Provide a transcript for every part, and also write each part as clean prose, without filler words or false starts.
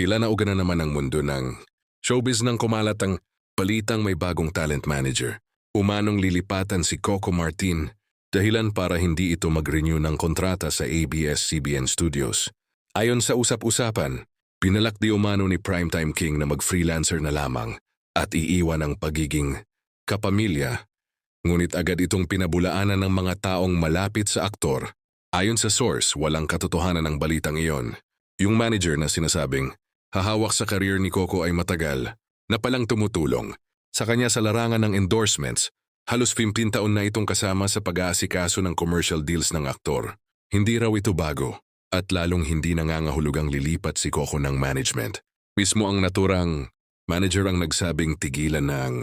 Tila nauga na naman ang mundo ng showbiz nang kumalat ang balitang may bagong talent manager. Umanong lilipatan si Coco Martin, dahilan para hindi ito mag-renew ng kontrata sa ABS-CBN Studios. Ayon sa usap-usapan, pinalak di umano ni Primetime King na mag-freelancer na lamang at iiwan ang pagiging kapamilya. Ngunit agad itong pinabulaanan ng mga taong malapit sa aktor. Ayon sa source, walang katotohanan ng balitang iyon. Yung manager na sinasabing hahawak sa career ni Coco ay matagal na palang tumutulong sa kanya sa larangan ng endorsements. Halos 15 taon na itong kasama sa pag-aasikaso ng commercial deals ng aktor. Hindi raw ito bago at lalong hindi nangangahulugang lilipat si Coco ng management. Mismo ang naturang manager ang nagsabing tigilan ng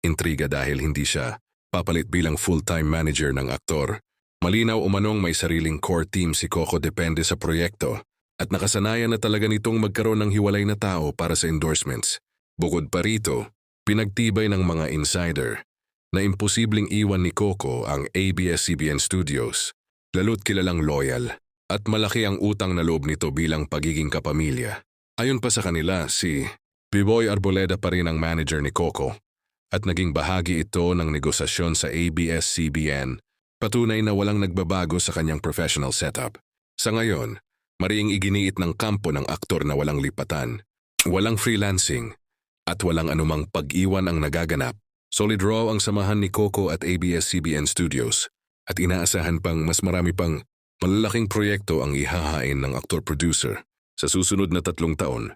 intriga dahil hindi siya papalit bilang full-time manager ng aktor. Malinaw umanong may sariling core team si Coco depende sa proyekto at nakasanayan na talaga nitong magkaroon ng hiwalay na tao para sa endorsements. Bukod pa rito, pinagtibay ng mga insider na imposibleng iwan ni Coco ang ABS-CBN Studios, lalo't kilalang loyal at malaki ang utang na loob nito bilang pagiging kapamilya. Ayon pa sa kanila, si Biboy Arboleda pa rin ang manager ni Coco at naging bahagi ito ng negosasyon sa ABS-CBN, patunay na walang nagbabago sa kanyang professional setup. Sa ngayon, mariing iginiit ng kampo ng aktor na walang lipatan, walang freelancing, at walang anumang pag-iwan ang nagaganap. Solid raw ang samahan ni Coco at ABS-CBN Studios at inaasahan pang mas marami pang malalaking proyekto ang ihahain ng aktor-producer sa susunod na 3 taon.